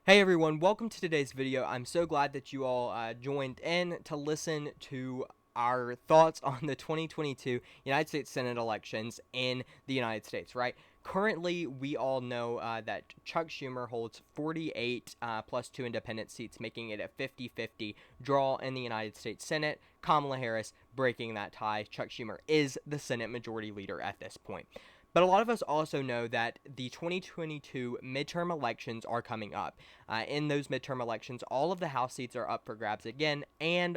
Hey everyone, welcome to today's video. I'm so glad that you all joined in to listen to our thoughts on the 2022 United States Senate elections in the United States, right? Currently, we all know that Chuck Schumer holds 48 plus 2 independent seats, making it a 50-50 draw in the United States Senate. Kamala Harris breaking that tie. Chuck Schumer is the Senate Majority Leader at this point. But a lot of us also know that the 2022 midterm elections are coming up. In those midterm elections, all of the House seats are up for grabs again, and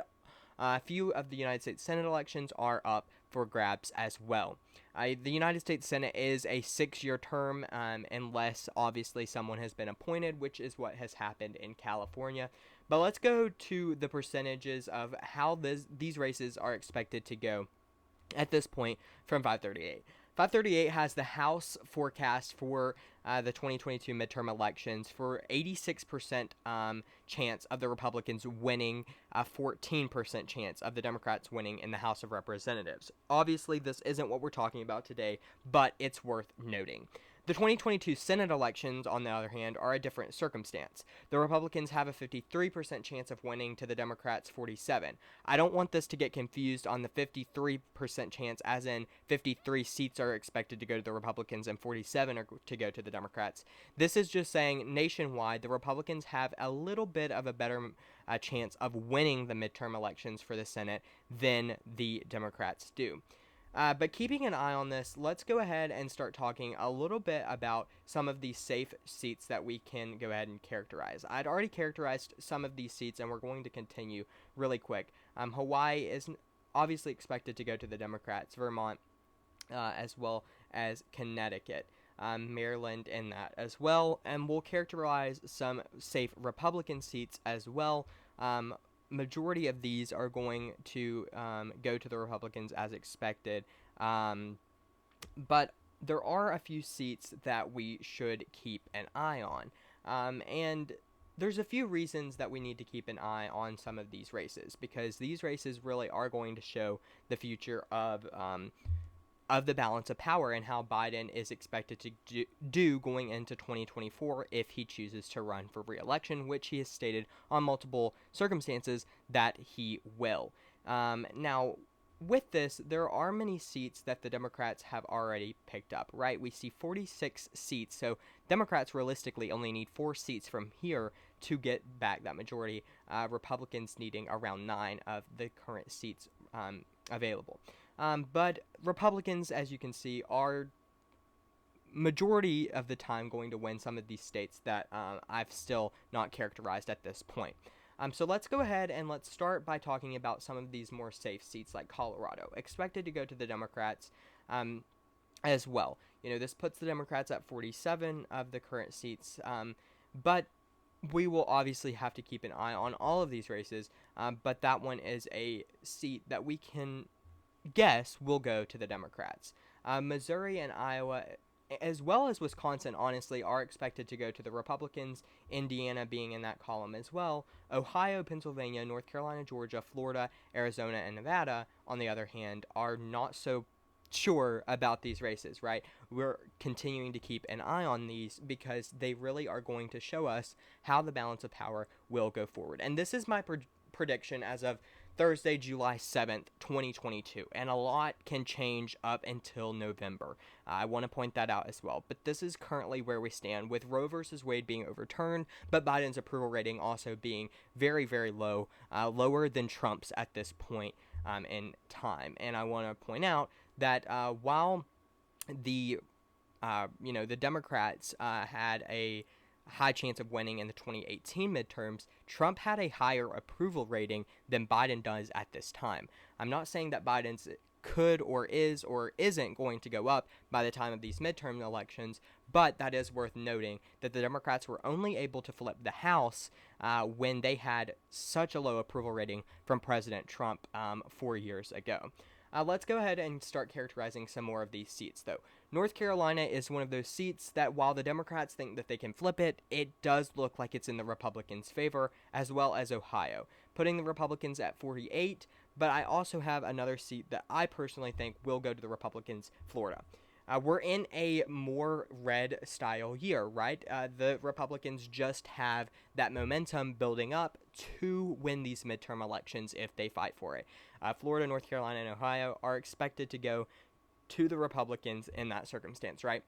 a few of the United States Senate elections are up for grabs as well. The United States Senate is a 6-year term, unless obviously someone has been appointed, which is what has happened in California. But let's go to the percentages of how these races are expected to go at this point from 538. 538 has the House forecast for the 2022 midterm elections for 86% chance of the Republicans winning, a 14% chance of the Democrats winning in the House of Representatives. Obviously, this isn't what we're talking about today, but it's worth noting. The 2022 Senate elections, on the other hand, are a different circumstance. The Republicans have a 53% chance of winning to the Democrats' 47. I don't want this to get confused on the 53% chance, as in 53 seats are expected to go to the Republicans and 47 are to go to the Democrats. This is just saying nationwide, the Republicans have a little bit of a better chance of winning the midterm elections for the Senate than the Democrats do. But keeping an eye on this, let's go ahead and start talking a little bit about some of these safe seats that we can go ahead and characterize. I'd already characterized some of these seats, and we're going to continue really quick. Hawaii is obviously expected to go to the Democrats, Vermont, as well as Connecticut. Maryland in that as well, and we'll characterize some safe Republican seats as well. Majority of these are going to go to the Republicans as expected, but there are a few seats that we should keep an eye on, and there's a few reasons that we need to keep an eye on some of these races, because these races really are going to show the future of the balance of power and how Biden is expected to do going into 2024 if he chooses to run for re-election, which he has stated on multiple circumstances that he will. Now, with this, there are many seats that the Democrats have already picked up, right? We see 46 seats, so Democrats realistically only need 4 seats from here to get back that majority, Republicans needing around 9 of the current seats available. But Republicans, as you can see, are majority of the time going to win some of these states that I've still not characterized at this point. So let's go ahead and let's start by talking about some of these more safe seats like Colorado, expected to go to the Democrats as well. You know, this puts the Democrats at 47 of the current seats, but we will obviously have to keep an eye on all of these races, but that one is a seat that we can guess will go to the Democrats. Missouri and Iowa, as well as Wisconsin, honestly, are expected to go to the Republicans, Indiana being in that column as well. Ohio, Pennsylvania, North Carolina, Georgia, Florida, Arizona, and Nevada, on the other hand, are not so sure about these races, right? We're continuing to keep an eye on these because they really are going to show us how the balance of power will go forward. And this is my prediction as of Thursday, July 7th, 2022, and a lot can change up until November. I want to point that out as well, but this is currently where we stand, with Roe versus Wade being overturned, but Biden's approval rating also being very, very low, lower than Trump's at this point in time. And I want to point out that while the the Democrats had a high chance of winning in the 2018 midterms, Trump had a higher approval rating than Biden does at this time. I'm not saying that Biden's could or is or isn't going to go up by the time of these midterm elections, but that is worth noting that the Democrats were only able to flip the House when they had such a low approval rating from President Trump 4 years ago. Let's go ahead and start characterizing some more of these seats, though. North Carolina is one of those seats that, while the Democrats think that they can flip it, it does look like it's in the Republicans' favor, as well as Ohio, putting the Republicans at 48, but I also have another seat that I personally think will go to the Republicans, Florida. We're in a more red style year, right? The Republicans just have that momentum building up to win these midterm elections if they fight for it. Florida, North Carolina, and Ohio are expected to go to the Republicans in that circumstance, right?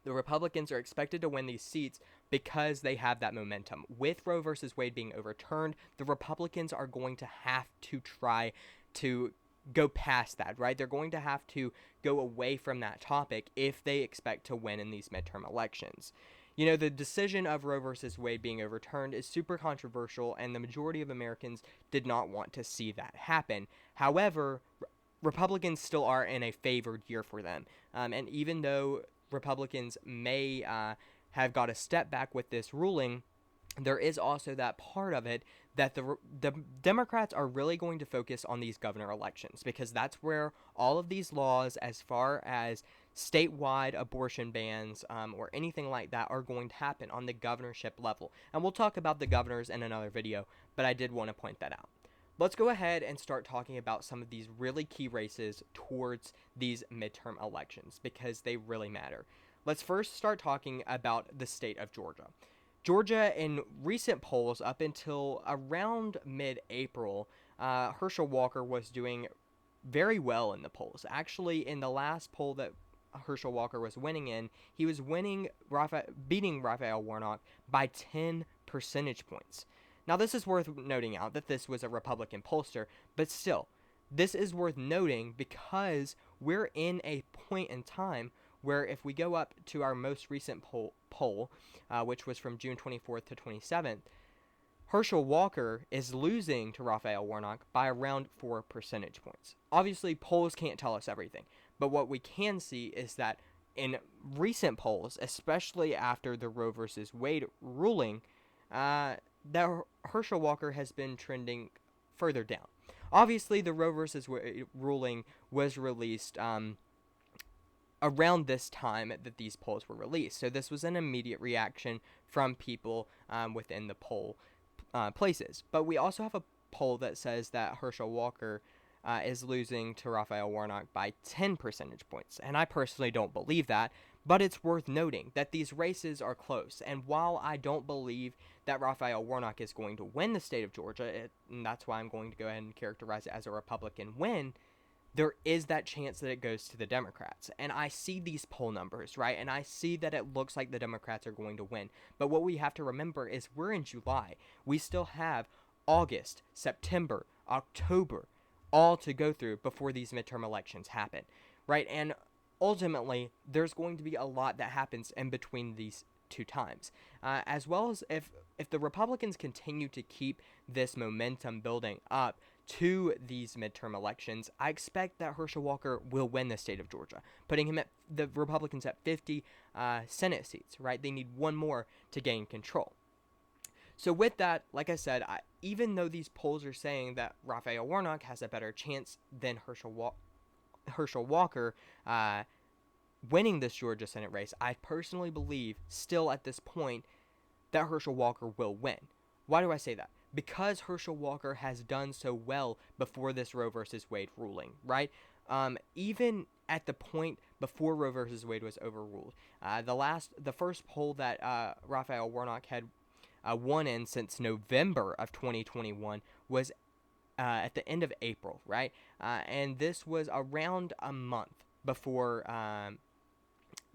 The Republicans are expected to win these seats because they have that momentum. With Roe versus Wade being overturned, the Republicans are going to have to try to go past that, right? They're going to have to go away from that topic if they expect to win in these midterm elections. You know, the decision of Roe versus Wade being overturned is super controversial, and the majority of Americans did not want to see that happen. However, Republicans still are in a favored year for them. And even though Republicans may have got a step back with this ruling, there is also that part of it that the Democrats are really going to focus on these governor elections, because that's where all of these laws, as far as statewide abortion bans or anything like that, are going to happen on the governorship level. And we'll talk about the governors in another video, but I did want to point that out. Let's go ahead and start talking about some of these really key races towards these midterm elections, because they really matter. Let's first start talking about the state of Georgia. Georgia, in recent polls up until around mid-April, Herschel Walker was doing very well in the polls. Actually, in the last poll that Herschel Walker was winning in, he was beating Raphael Warnock by 10 percentage points. Now, this is worth noting out that this was a Republican pollster, but still, this is worth noting because we're in a point in time where if we go up to our most recent poll, which was from June 24th to 27th, Herschel Walker is losing to Raphael Warnock by around 4 percentage points. Obviously, polls can't tell us everything, but what we can see is that in recent polls, especially after the Roe versus Wade ruling, that Herschel Walker has been trending further down. Obviously, the Roe versus Wade ruling was released around this time that these polls were released. So this was an immediate reaction from people within the poll places. But we also have a poll that says that Herschel Walker is losing to Raphael Warnock by 10 percentage points. And I personally don't believe that, but it's worth noting that these races are close. And while I don't believe that Raphael Warnock is going to win the state of Georgia, and that's why I'm going to go ahead and characterize it as a Republican win, there is that chance that it goes to the Democrats. And I see these poll numbers, right? And I see that it looks like the Democrats are going to win. But what we have to remember is we're in July. We still have August, September, October, all to go through before these midterm elections happen, right? And ultimately, there's going to be a lot that happens in between these two times, as well as if the Republicans continue to keep this momentum building up to these midterm elections, I expect that Herschel Walker will win the state of Georgia, putting him at the Republicans at 50 Senate seats, right? They need one more to gain control. So with that, like I said, even though these polls are saying that Raphael Warnock has a better chance than Herschel Walker winning this Georgia Senate race, I personally believe still at this point that Herschel Walker will win. Why do I say that? Because Herschel Walker has done so well before this Roe versus Wade ruling, right? Even at the point before Roe versus Wade was overruled, the first poll that Raphael Warnock had won in since November of 2021 was at the end of April, right? And this was around a month before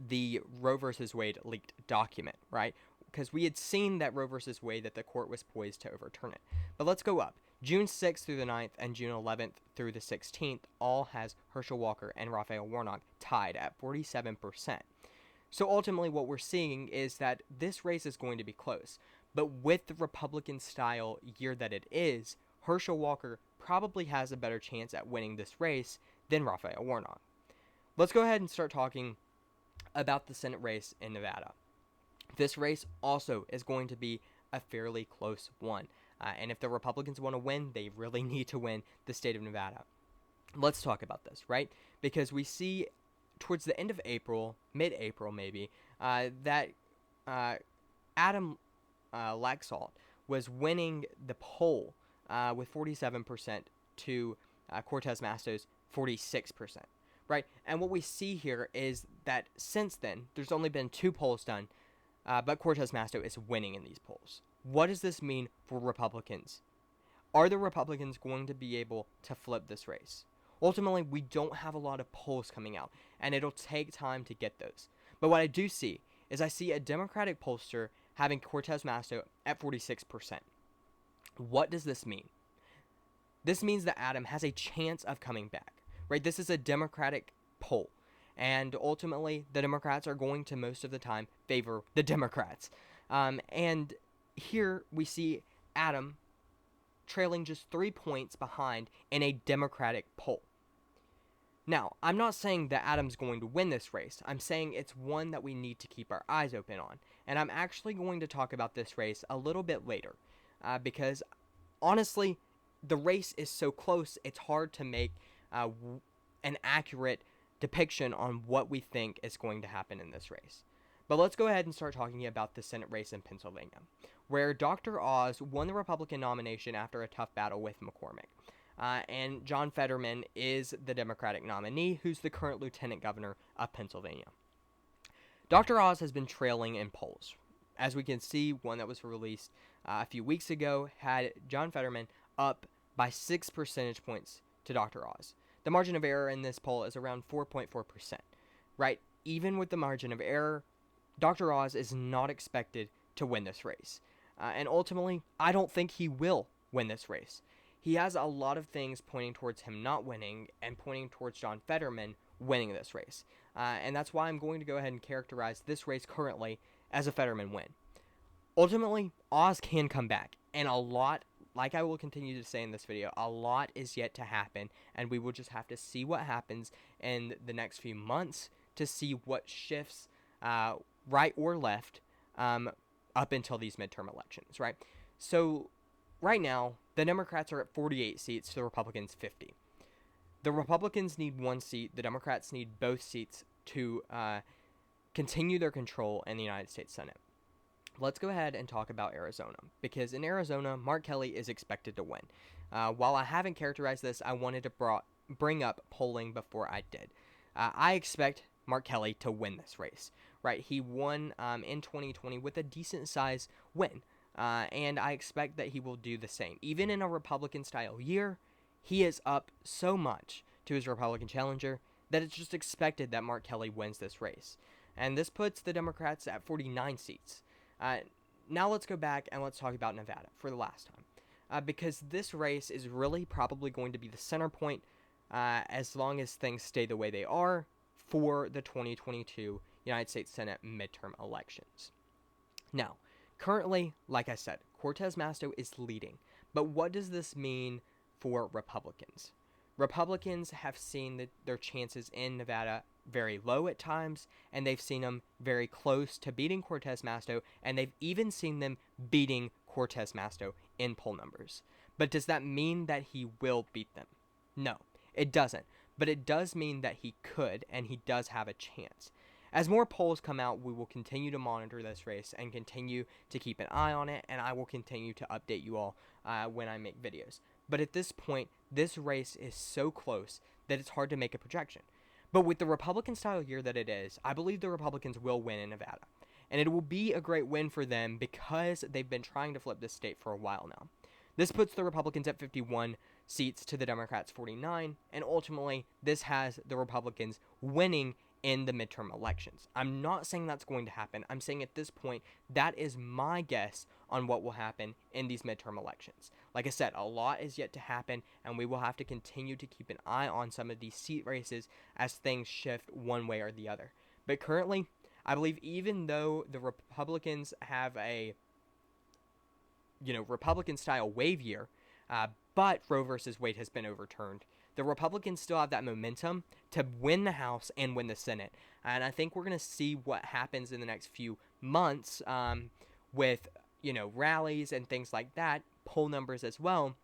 the Roe versus Wade leaked document, right? Because we had seen that Roe versus Wade, that the court was poised to overturn it. But let's go up. June 6th through the 9th and June 11th through the 16th all has Herschel Walker and Raphael Warnock tied at 47%. So ultimately what we're seeing is that this race is going to be close. But with the Republican-style year that it is, Herschel Walker probably has a better chance at winning this race than Raphael Warnock. Let's go ahead and start talking about the Senate race in Nevada. This race also is going to be a fairly close one. And if the Republicans want to win, they really need to win the state of Nevada. Let's talk about this, right? Because we see towards the end of April, mid-April maybe, that Adam Laxalt was winning the poll with 47% to Cortez Masto's 46%. right? And what we see here is that since then, there's only been 2 polls done, but Cortez Masto is winning in these polls. What does this mean for Republicans? Are the Republicans going to be able to flip this race? Ultimately, we don't have a lot of polls coming out, and it'll take time to get those. But what I do see is I see a Democratic pollster having Cortez Masto at 46%. What does this mean? This means that Adam has a chance of coming back, right? This is a Democratic poll, and ultimately, the Democrats are going to most of the time favor the Democrats. And here we see Adam trailing just 3 points behind in a Democratic poll. Now, I'm not saying that Adam's going to win this race. I'm saying it's one that we need to keep our eyes open on. And I'm actually going to talk about this race a little bit later. Because, honestly, the race is so close, it's hard to make an accurate depiction on what we think is going to happen in this race. But let's go ahead and start talking about the Senate race in Pennsylvania, where Dr. Oz won the Republican nomination after a tough battle with McCormick. And John Fetterman is the Democratic nominee, who's the current lieutenant governor of Pennsylvania. Dr. Oz has been trailing in polls. As we can see, one that was released a few weeks ago had John Fetterman up by 6 percentage points to Dr. Oz. The margin of error in this poll is around 4.4%, right? Even with the margin of error, Dr. Oz is not expected to win this race. And ultimately, I don't think he will win this race. He has a lot of things pointing towards him not winning and pointing towards John Fetterman winning this race. And that's why I'm going to go ahead and characterize this race currently as a Fetterman win. Ultimately, Oz can come back, and a lot, like I will continue to say in this video, a lot is yet to happen, and we will just have to see what happens in the next few months to see what shifts right or left up until these midterm elections, right? So right now, the Democrats are at 48 seats, the Republicans 50. The Republicans need 1 seat. The Democrats need both seats to continue their control in the United States Senate. Let's go ahead and talk about Arizona, because in Arizona, Mark Kelly is expected to win. While I haven't characterized this, I wanted to bring up polling before I did. I expect Mark Kelly to win this race, right? He won in 2020 with a decent size win, and I expect that he will do the same. Even in a Republican-style year, he is up so much to his Republican challenger that it's just expected that Mark Kelly wins this race. And this puts the Democrats at 49 seats. Now let's go back and let's talk about Nevada for the last time. Because this race is really probably going to be the center point as long as things stay the way they are for the 2022 United States Senate midterm elections. Now, currently, like I said, Cortez Masto is leading. But what does this mean for Republicans? Republicans have seen their chances in Nevada very low at times, and they've seen them very close to beating Cortez Masto, and they've even seen them beating Cortez Masto in poll numbers. But does that mean that he will beat them? No, it doesn't. But it does mean that he could, and he does have a chance. As more polls come out, we will continue to monitor this race and continue to keep an eye on it, and I will continue to update you all when I make videos. But at this point, this race is so close that it's hard to make a projection. But with the Republican-style year that it is, I believe the Republicans will win in Nevada. And it will be a great win for them because they've been trying to flip this state for a while now. This puts the Republicans at 51 seats to the Democrats' 49, and ultimately, this has the Republicans winning in the midterm elections. I'm not saying that's going to happen. I'm saying at this point, that is my guess on what will happen in these midterm elections. Like I said, a lot is yet to happen, and we will have to continue to keep an eye on some of these seat races as things shift one way or the other. But currently, I believe even though the Republicans have a Republican-style wave year, but Roe versus Wade has been overturned, the Republicans still have that momentum to win the House and win the Senate. And I think we're going to see what happens in the next few months with, rallies and things like that, poll numbers as well,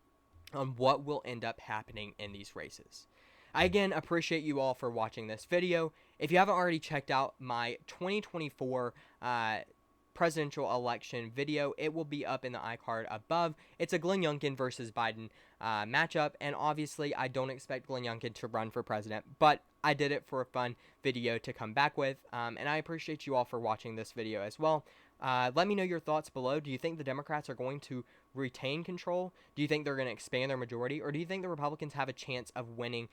on what will end up happening in these races. I again appreciate you all for watching this video. If you haven't already checked out my 2024 presidential election video. It will be up in the iCard above. It's a Glenn Youngkin versus Biden matchup, and obviously I don't expect Glenn Youngkin to run for president, but I did it for a fun video to come back with, and I appreciate you all for watching this video as well. Let me know your thoughts below. Do you think the Democrats are going to retain control? Do you think they're going to expand their majority? Or do you think the Republicans have a chance of winning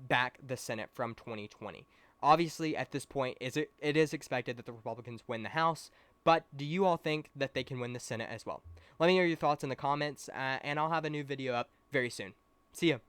back the Senate from 2020? Obviously, at this point, it is expected that the Republicans win the House, but do you all think that they can win the Senate as well? Let me know your thoughts in the comments, and I'll have a new video up very soon. See ya.